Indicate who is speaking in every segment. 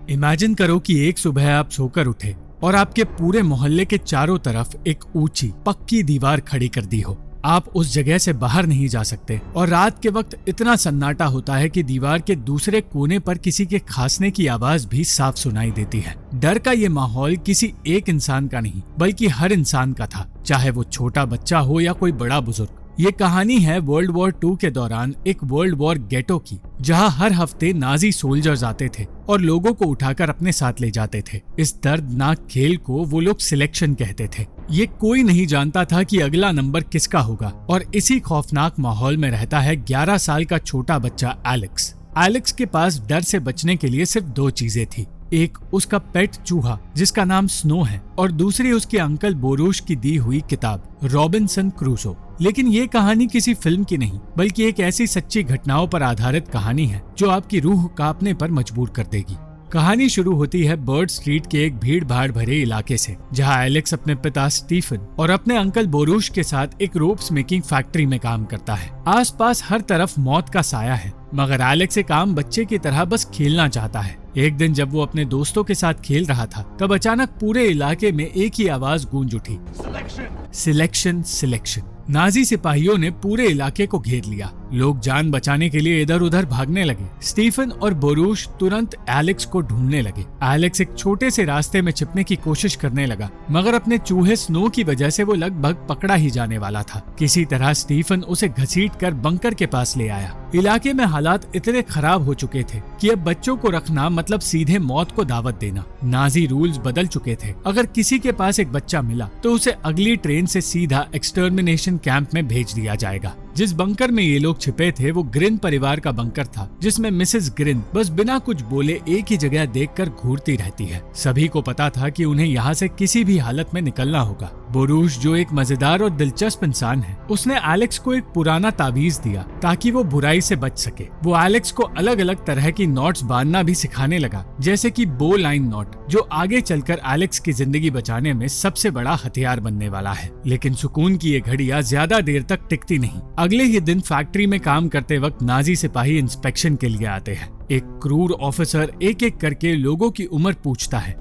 Speaker 1: Imagine करो कि एक सुबह आप सोकर उठे और आपके पूरे मोहल्ले के चारों तरफ एक ऊंची पक्की दीवार खड़ी कर दी हो। आप उस जगह से बाहर नहीं जा सकते और रात के वक्त इतना सन्नाटा होता है कि दीवार के दूसरे कोने पर किसी के खांसने की आवाज भी साफ सुनाई देती है। डर का ये माहौल किसी एक इंसान का नहीं बल्कि हर इंसान का था, चाहे वो छोटा बच्चा हो या कोई बड़ा बुजुर्ग। ये कहानी है वर्ल्ड वॉर 2 के दौरान एक वर्ल्ड वॉर गेटो की, जहां हर हफ्ते नाजी सोल्जर्स आते थे और लोगों को उठाकर अपने साथ ले जाते थे। इस दर्दनाक खेल को वो लोग सिलेक्शन कहते थे। ये कोई नहीं जानता था कि अगला नंबर किसका होगा और इसी खौफनाक माहौल में रहता है 11 साल का छोटा बच्चा एलेक्स। एलेक्स के पास डर से बचने के लिए सिर्फ 2 चीजें थी। एक उसका पेट चूहा जिसका नाम स्नो है और दूसरी उसके अंकल बोरूश की दी हुई किताब रॉबिन्सन क्रूसो। लेकिन ये कहानी किसी फिल्म की नहीं बल्कि एक ऐसी सच्ची घटनाओं पर आधारित कहानी है जो आपकी रूह कांपने पर मजबूर कर देगी। कहानी शुरू होती है बर्ड स्ट्रीट के एक भीड़ भाड़ भरे इलाके से, जहां एलेक्स अपने पिता स्टीफन और अपने अंकल बोरूश के साथ एक रोप्स मेकिंग फैक्ट्री में काम करता है। आसपास हर तरफ मौत का साया है, मगर एलेक्स एक आम बच्चे की तरह बस खेलना चाहता है। एक दिन जब वो अपने दोस्तों के साथ खेल रहा था, तब अचानक पूरे इलाके में एक ही आवाज गूंज उठी, सिलेक्शन सिलेक्शन। नाजी सिपाहियों ने पूरे इलाके को घेर लिया। लोग जान बचाने के लिए इधर उधर भागने लगे। स्टीफन और बोरूश तुरंत एलेक्स को ढूंढने लगे। एलेक्स एक छोटे से रास्ते में छिपने की कोशिश करने लगा, मगर अपने चूहे स्नो की वजह से वो लगभग पकड़ा ही जाने वाला था। किसी तरह स्टीफन उसे घसीटकर बंकर के पास ले आया। इलाके में हालात इतने खराब हो चुके थे कि अब बच्चों को रखना मतलब सीधे मौत को दावत देना। नाजी रूल्स बदल चुके थे। अगर किसी के पास एक बच्चा मिला तो उसे अगली ट्रेन से सीधा एक्सटर्मिनेशन कैंप में भेज दिया जाएगा। जिस बंकर में ये लोग छिपे थे वो ग्रिन परिवार का बंकर था, जिसमें मिसेस ग्रिन बस बिना कुछ बोले एक ही जगह देखकर घूरती रहती है। सभी को पता था कि उन्हें यहाँ से किसी भी हालत में निकलना होगा। बोरूश, जो एक मजेदार और दिलचस्प इंसान है, उसने एलेक्स को एक पुराना ताबीज दिया ताकि वो बुराई से बच सके। वो एलेक्स को अलग अलग तरह की नॉट्स बांधना भी सिखाने लगा, जैसे कि बो लाइन नॉट, जो आगे चलकर एलेक्स की जिंदगी बचाने में सबसे बड़ा हथियार बनने वाला है। लेकिन सुकून की ये घड़ियां ज्यादा देर तक टिकती नहीं। अगले ही दिन फैक्ट्री में काम करते वक्त नाजी सिपाही इंस्पेक्शन के लिए आते हैं। एक क्रूर ऑफिसर एक एक करके लोगों की उम्र पूछता है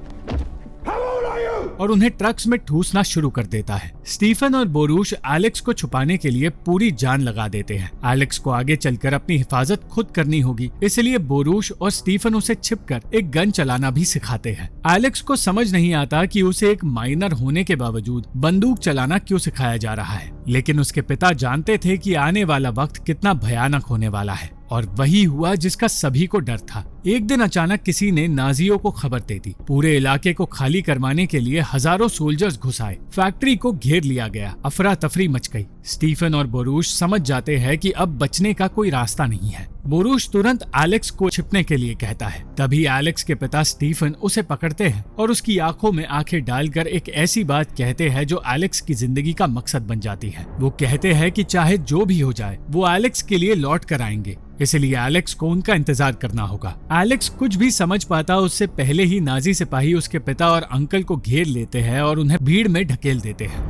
Speaker 1: और उन्हें ट्रक्स में ठूसना शुरू कर देता है। स्टीफन और बोरूश एलेक्स को छुपाने के लिए पूरी जान लगा देते हैं। एलेक्स को आगे चलकर अपनी हिफाजत खुद करनी होगी, इसलिए बोरूश और स्टीफन उसे छिपकर एक गन चलाना भी सिखाते हैं। एलेक्स को समझ नहीं आता कि उसे एक माइनर होने के बावजूद बंदूक चलाना क्यों सिखाया जा रहा है, लेकिन उसके पिता जानते थे कि आने वाला वक्त कितना भयानक होने वाला है। और वही हुआ जिसका सभी को डर था। एक दिन अचानक किसी ने नाजियों को खबर दे दी। पूरे इलाके को खाली करवाने के लिए हजारों सोल्जर्स घुस आए। फैक्ट्री को घेर लिया गया। अफरा तफरी मच गई। स्टीफन और बोरूश समझ जाते हैं कि अब बचने का कोई रास्ता नहीं है। बोरूश तुरंत एलेक्स को छिपने के लिए कहता है। तभी एलेक्स के पिता स्टीफन उसे पकड़ते हैं और उसकी आंखों में आंखें डालकर एक ऐसी बात कहते हैं जो एलेक्स की जिंदगी का मकसद बन जाती है। वो कहते हैं कि चाहे जो भी हो जाए वो एलेक्स के लिए लौट कर आएंगे, इसलिए एलेक्स को उनका इंतजार करना होगा। एलेक्स कुछ भी समझ पाता उससे पहले ही नाजी सिपाही उसके पिता और अंकल को घेर लेते हैं और उन्हें भीड़ में ढकेल देते हैं।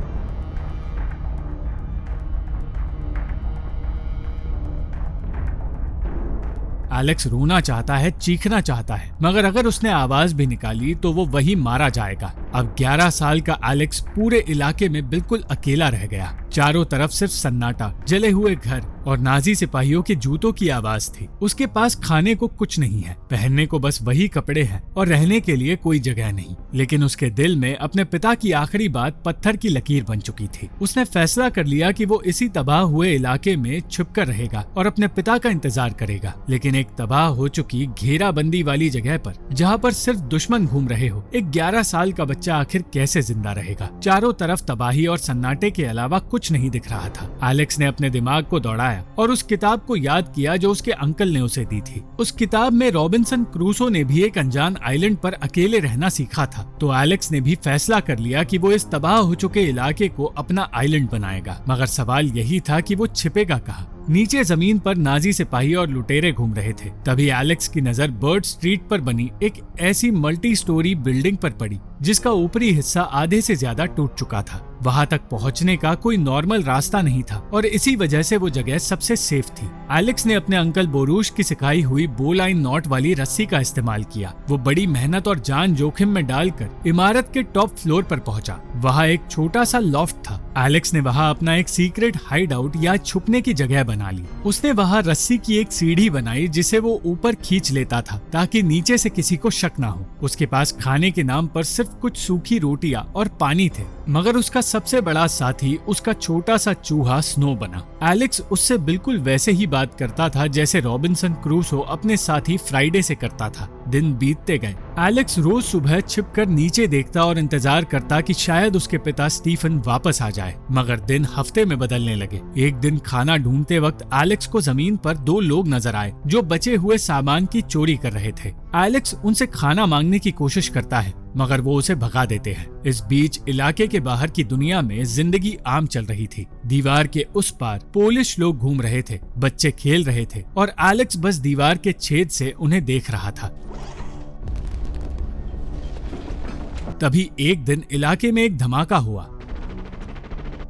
Speaker 1: एलेक्स रोना चाहता है, चीखना चाहता है, मगर अगर उसने आवाज भी निकाली तो वो वही मारा जाएगा। अब 11 साल का एलेक्स पूरे इलाके में बिल्कुल अकेला रह गया। चारों तरफ सिर्फ सन्नाटा, जले हुए घर और नाजी सिपाहियों के जूतों की आवाज थी। उसके पास खाने को कुछ नहीं है, पहनने को बस वही कपड़े हैं और रहने के लिए कोई जगह नहीं। लेकिन उसके दिल में अपने पिता की आखिरी बात पत्थर की लकीर बन चुकी थी। उसने फैसला कर लिया कि वो इसी तबाह हुए इलाके में छुपकर रहेगा और अपने पिता का इंतजार करेगा। लेकिन एक तबाह हो चुकी घेराबंदी वाली जगह पर, जहाँ पर सिर्फ दुश्मन घूम रहे हो, एक 11 साल का बच्चा आखिर कैसे जिंदा रहेगा? चारों तरफ तबाही और सन्नाटे के अलावा कुछ नहीं दिख रहा था। एलेक्स ने अपने दिमाग को दौड़ाया और उस किताब को याद किया जो उसके अंकल ने उसे दी थी। उस किताब में रॉबिन्सन क्रूसो ने भी एक अनजान आइलैंड पर अकेले रहना सीखा था। तो एलेक्स ने भी फैसला कर लिया कि वो इस तबाह हो चुके इलाके को अपना आइलैंड बनाएगा। मगर सवाल यही था कि वो छिपेगा कहाँ? नीचे जमीन पर नाजी सिपाही और लुटेरे घूम रहे थे। तभी एलेक्स की नजर बर्ड स्ट्रीट पर बनी एक ऐसी मल्टी स्टोरी बिल्डिंग पर पड़ी जिसका ऊपरी हिस्सा आधे से ज्यादा टूट चुका था। वहाँ तक पहुँचने का कोई नॉर्मल रास्ता नहीं था और इसी वजह से वो जगह सबसे सेफ थी। एलेक्स ने अपने अंकल बोरूश की सिखाई हुई बोलाइन नॉट वाली रस्सी का इस्तेमाल किया। वो बड़ी मेहनत और जान जोखिम में डालकर इमारत के टॉप फ्लोर पर पहुंचा। वहाँ एक छोटा सा लॉफ्ट था। एलेक्स ने वहाँ अपना एक सीक्रेट हाइड आउट या छुपने की जगह बना ली। उसने वहाँ रस्सी की एक सीढ़ी बनाई जिसे वो ऊपर खींच लेता था ताकि नीचे से किसी को शक ना हो। उसके पास खाने के नाम पर सिर्फ कुछ सूखी रोटियां और पानी थे, मगर उसका सबसे बड़ा साथी उसका छोटा सा चूहा स्नो बना। एलेक्स उससे बिल्कुल वैसे ही बात करता था जैसे रॉबिन्सन क्रूसो अपने साथी फ्राइडे से करता था। दिन बीतते गए। एलेक्स रोज सुबह छिपकर नीचे देखता और इंतजार करता कि शायद उसके पिता स्टीफन वापस आ जाए, मगर दिन हफ्ते में बदलने लगे। एक दिन खाना ढूंढते वक्त एलेक्स को जमीन पर दो लोग नजर आए जो बचे हुए सामान की चोरी कर रहे थे। एलेक्स उनसे खाना मांगने की कोशिश करता है, मगर वो उसे भगा देते हैं। इस बीच इलाके के बाहर की दुनिया में जिंदगी आम चल रही थी। दीवार के उस पार पोलिश लोग घूम रहे थे, बच्चे खेल रहे थे और एलेक्स बस दीवार के छेद से उन्हें देख रहा था। तभी एक दिन इलाके में एक धमाका हुआ।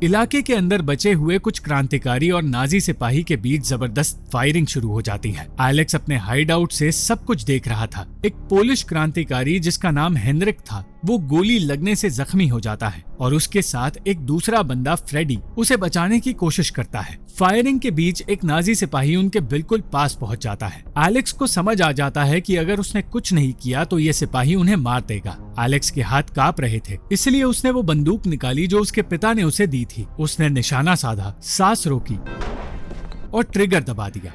Speaker 1: इलाके के अंदर बचे हुए कुछ क्रांतिकारी और नाजी सिपाही के बीच जबरदस्त फायरिंग शुरू हो जाती है। एलेक्स अपने हाइड आउट से सब कुछ देख रहा था। एक पोलिश क्रांतिकारी जिसका नाम हेनरिक था, वो गोली लगने से जख्मी हो जाता है और उसके साथ एक दूसरा बंदा फ्रेडी उसे बचाने की कोशिश करता है। फायरिंग के बीच एक नाजी सिपाही उनके बिल्कुल पास पहुंच जाता है। एलेक्स को समझ आ जाता है कि अगर उसने कुछ नहीं किया तो ये सिपाही उन्हें मार देगा। एलेक्स के हाथ कांप रहे थे, इसलिए उसने वो बंदूक निकाली जो उसके पिता ने उसे दी थी। उसने निशाना साधा, सांस रोकी और ट्रिगर दबा दिया।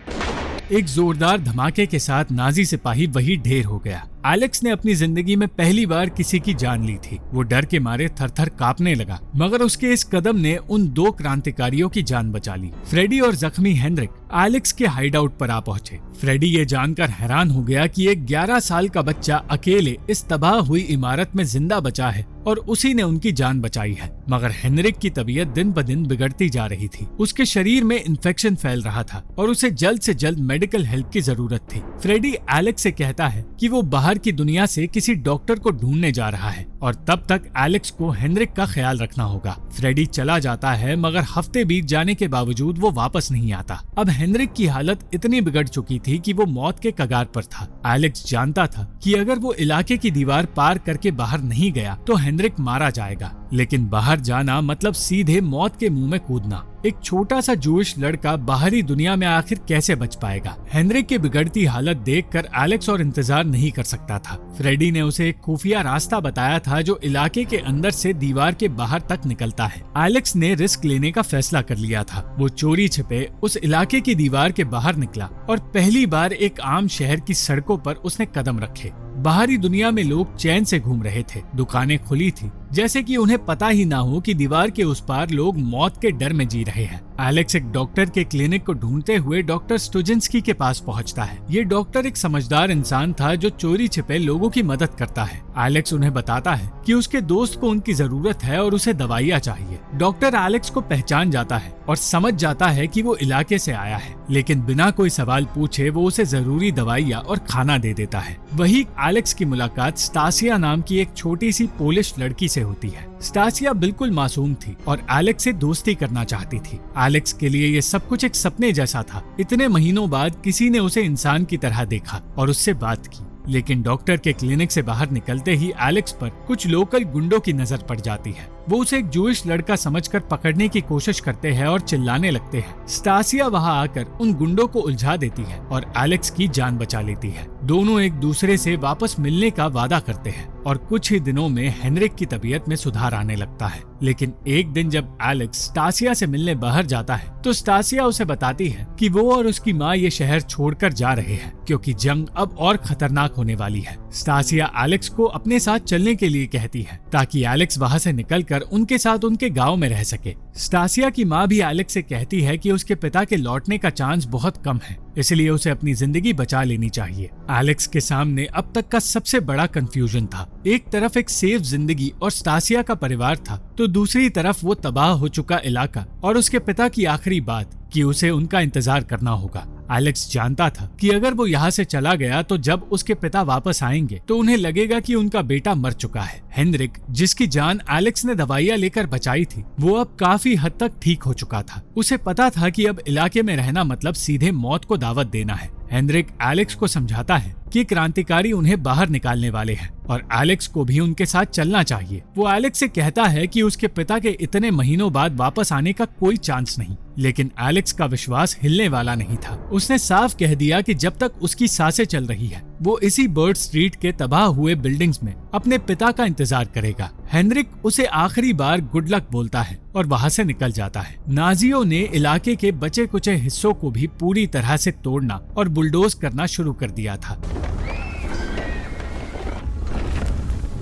Speaker 1: एक जोरदार धमाके के साथ नाजी सिपाही वही ढेर हो गया। एलेक्स ने अपनी जिंदगी में पहली बार किसी की जान ली थी। वो डर के मारे थर-थर कांपने लगा, मगर उसके इस कदम ने उन दो क्रांतिकारियों की जान बचा ली। फ्रेडी और जख्मी हेनरिक एलेक्स के हाइड आउट पर आ पहुंचे। फ्रेडी ये जानकर हैरान हो गया कि एक 11 साल का बच्चा अकेले इस तबाह हुई इमारत में जिंदा बचा है और उसी ने उनकी जान बचाई है। मगर हेनरिक की तबीयत दिन ब दिन बिगड़ती जा रही थी। उसके शरीर में इन्फेक्शन फैल रहा था और उसे जल्द से जल्द मेडिकल हेल्प की जरूरत थी। फ्रेडी एलेक्स से कहता है कि वो बाहर की दुनिया से किसी डॉक्टर को ढूंढने जा रहा है और तब तक एलेक्स को हेनरिक का ख्याल रखना होगा। फ्रेडी चला जाता है, मगर हफ्ते बीत जाने के बावजूद वो वापस नहीं आता। अब हेनरिक की हालत इतनी बिगड़ चुकी थी कि वो मौत के कगार पर था। एलेक्स जानता था कि अगर वो इलाके की दीवार पार करके बाहर नहीं गया तो हेनरिक मारा जाएगा, लेकिन बाहर जाना मतलब सीधे मौत के मुंह में कूदना। एक छोटा सा जूइश लड़का बाहरी दुनिया में आखिर कैसे बच पाएगा? हेनरिक की बिगड़ती हालत देखकर एलेक्स और इंतजार नहीं कर सकता था। फ्रेडी ने उसे एक खुफिया रास्ता बताया था जो इलाके के अंदर से दीवार के बाहर तक निकलता है। एलेक्स ने रिस्क लेने का फैसला कर लिया था। वो चोरी छिपे उस इलाके की दीवार के बाहर निकला और पहली बार एक आम शहर की सड़कों पर उसने कदम रखे। बाहरी दुनिया में लोग चैन से घूम रहे थे, दुकानें खुली थी, जैसे कि उन्हें पता ही ना हो कि दीवार के उस पार लोग मौत के डर में जी रहे हैं। एलेक्स एक डॉक्टर के क्लिनिक को ढूंढते हुए डॉक्टर स्टुजिंस्की के पास पहुंचता है। ये डॉक्टर एक समझदार इंसान था जो चोरी छिपे लोगों की मदद करता है। एलेक्स उन्हें बताता है कि उसके दोस्त को उनकी जरूरत है और उसे दवाइयाँ चाहिए। डॉक्टर एलेक्स को पहचान जाता है और समझ जाता है कि वो इलाके से आया है, लेकिन बिना कोई सवाल पूछे वो उसे जरूरी दवाइयाँ और खाना दे देता है। वही एलेक्स की मुलाकात स्टासिया नाम की एक छोटी सी पोलिश लड़की से होती है। स्टासिया बिल्कुल मासूम थी और एलेक्स से दोस्ती करना चाहती थी। एलेक्स के लिए ये सब कुछ एक सपने जैसा था। इतने महीनों बाद किसी ने उसे इंसान की तरह देखा और उससे बात की, लेकिन डॉक्टर के क्लिनिक से बाहर निकलते ही एलेक्स पर कुछ लोकल गुंडों की नजर पड़ जाती है। वो उसे एक जूइश लड़का समझकर पकड़ने की कोशिश करते हैं और चिल्लाने लगते हैं। स्टासिया वहां आकर उन गुंडों को उलझा देती है और एलेक्स की जान बचा लेती है। दोनों एक दूसरे से वापस मिलने का वादा करते हैं और कुछ ही दिनों में हेनरिक की तबीयत में सुधार आने लगता है। लेकिन एक दिन जब एलेक्स स्टासिया से मिलने बाहर जाता है तो स्टासिया उसे बताती है कि वो और उसकी माँ ये शहर छोड़कर जा रहे हैं क्योंकि जंग अब और खतरनाक होने वाली है। स्टासिया एलेक्स को अपने साथ चलने के लिए कहती है ताकि एलेक्स वहाँ से निकलकर उनके साथ उनके गांव में रह सके। स्टासिया की माँ भी एलेक्स से कहती है कि उसके पिता के लौटने का चांस बहुत कम है, इसलिए उसे अपनी जिंदगी बचा लेनी चाहिए। एलेक्स के सामने अब तक का सबसे बड़ा कंफ्यूजन था। एक तरफ एक सेफ जिंदगी और स्टासिया का परिवार था, तो दूसरी तरफ वो तबाह हो चुका इलाका और उसके पिता की आखिरी बात कि उसे उनका इंतजार करना होगा। एलेक्स जानता था कि अगर वो यहाँ से चला गया तो जब उसके पिता वापस आएंगे तो उन्हें लगेगा कि उनका बेटा मर चुका है। हेनरिक, जिसकी जान एलेक्स ने दवाइयाँ लेकर बचाई थी, वो अब काफी हद तक ठीक हो चुका था। उसे पता था कि अब इलाके में रहना मतलब सीधे मौत को दावत देना है। हेनरिक एलेक्स को समझाता है कि क्रांतिकारी उन्हें बाहर निकालने वाले हैं और एलेक्स को भी उनके साथ चलना चाहिए। वो एलेक्स से कहता है कि उसके पिता के इतने महीनों बाद वापस आने का कोई चांस नहीं, लेकिन एलेक्स का विश्वास हिलने वाला नहीं था। उसने साफ कह दिया कि जब तक उसकी सांसें चल रही है वो इसी बर्ड स्ट्रीट के तबाह हुए बिल्डिंग्स में अपने पिता का इंतजार करेगा। हेनरिक उसे आखिरी बार गुड लक बोलता है और वहाँ से निकल जाता है। नाजियों ने इलाके के बचे कुचे हिस्सों को भी पूरी तरह से तोड़ना और बुलडोज करना शुरू कर दिया था।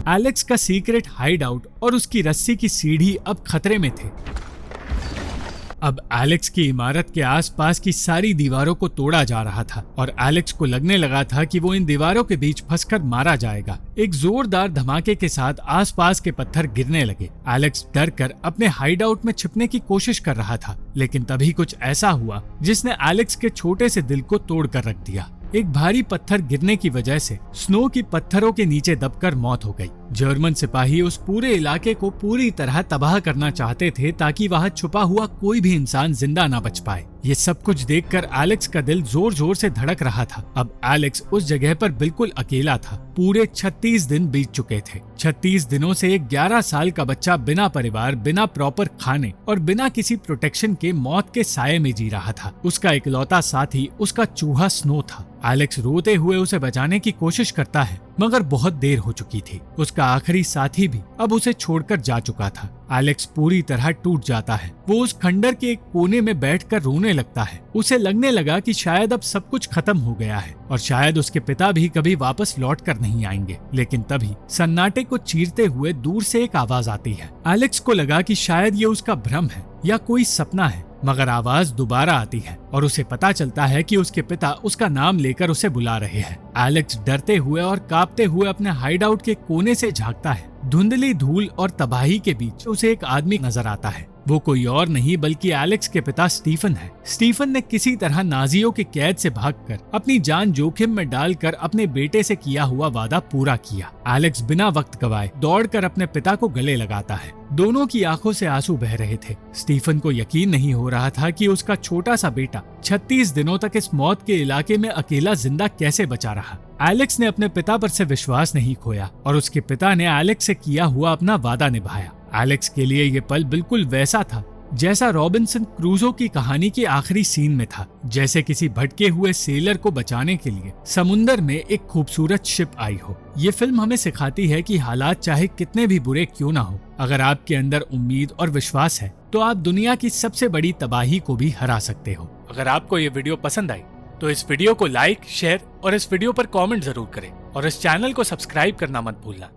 Speaker 1: एलेक्स का सीक्रेट हाइड आउट और उसकी रस्सी की सीढ़ी अब खतरे में थे। अब एलेक्स की इमारत के आसपास की सारी दीवारों को तोड़ा जा रहा था और एलेक्स को लगने लगा था कि वो इन दीवारों के बीच फंसकर मारा जाएगा। एक जोरदार धमाके के साथ आसपास के पत्थर गिरने लगे। एलेक्स डर कर अपने हाइड आउट में छिपने की कोशिश कर रहा था, लेकिन तभी कुछ ऐसा हुआ जिसने एलेक्स के छोटे से दिल को तोड़ कर रख दिया। एक भारी पत्थर गिरने की वजह से स्नो की पत्थरों के नीचे दबकर मौत हो गई। जर्मन सिपाही उस पूरे इलाके को पूरी तरह तबाह करना चाहते थे ताकि वहां छुपा हुआ कोई भी इंसान जिंदा ना बच पाए। ये सब कुछ देखकर एलेक्स का दिल जोर जोर से धड़क रहा था। अब एलेक्स उस जगह पर बिल्कुल अकेला था। पूरे 36 दिन बीत चुके थे। 36 दिनों से एक 11 साल का बच्चा बिना परिवार, बिना प्रॉपर खाने और बिना किसी प्रोटेक्शन के मौत के साये में जी रहा था। उसका इकलौता साथी उसका चूहा स्नो था। एलेक्स रोते हुए उसे बचाने की कोशिश करता है, मगर बहुत देर हो चुकी थी। उसका आखिरी साथी भी अब उसे छोड़कर जा चुका था। एलेक्स पूरी तरह टूट जाता है। वो उस खंडर के एक कोने में बैठकर रोने लगता है। उसे लगने लगा कि शायद अब सब कुछ खत्म हो गया है और शायद उसके पिता भी कभी वापस लौट कर नहीं आएंगे। लेकिन तभी सन्नाटे को चीरते हुए दूर से एक आवाज आती है। एलेक्स को लगा कि शायद ये उसका भ्रम है या कोई सपना है, मगर आवाज दोबारा आती है और उसे पता चलता है कि उसके पिता उसका नाम लेकर उसे बुला रहे हैं। एलेक्स डरते हुए और कांपते हुए अपने हाइड आउट के कोने से झांकता है। धुंधली धूल और तबाही के बीच उसे एक आदमी नजर आता है। वो कोई और नहीं बल्कि एलेक्स के पिता स्टीफन है। स्टीफन ने किसी तरह नाजियों के कैद से भागकर अपनी जान जोखिम में डालकर अपने बेटे से किया हुआ वादा पूरा किया। एलेक्स बिना वक्त गवाए दौड़कर अपने पिता को गले लगाता है। दोनों की आंखों से आंसू बह रहे थे। स्टीफन को यकीन नहीं हो रहा था कि उसका छोटा सा बेटा 36 दिनों तक इस मौत के इलाके में अकेला जिंदा कैसे बचा रहा। एलेक्स ने अपने पिता पर से विश्वास नहीं खोया और उसके पिता ने एलेक्स से किया हुआ अपना वादा निभाया। एलेक्स के लिए ये पल बिल्कुल वैसा था जैसा रॉबिन्सन क्रूजो की कहानी के आखिरी सीन में था, जैसे किसी भटके हुए सेलर को बचाने के लिए समुंदर में एक खूबसूरत शिप आई हो। ये फिल्म हमें सिखाती है कि हालात चाहे कितने भी बुरे क्यों ना हो, अगर आपके अंदर उम्मीद और विश्वास है तो आप दुनिया की सबसे बड़ी तबाही को भी हरा सकते हो। अगर आपको ये वीडियो पसंद आई तो इस वीडियो को लाइक, शेयर और इस वीडियो पर कमेंट जरूर करें और इस चैनल को सब्सक्राइब करना मत भूलना।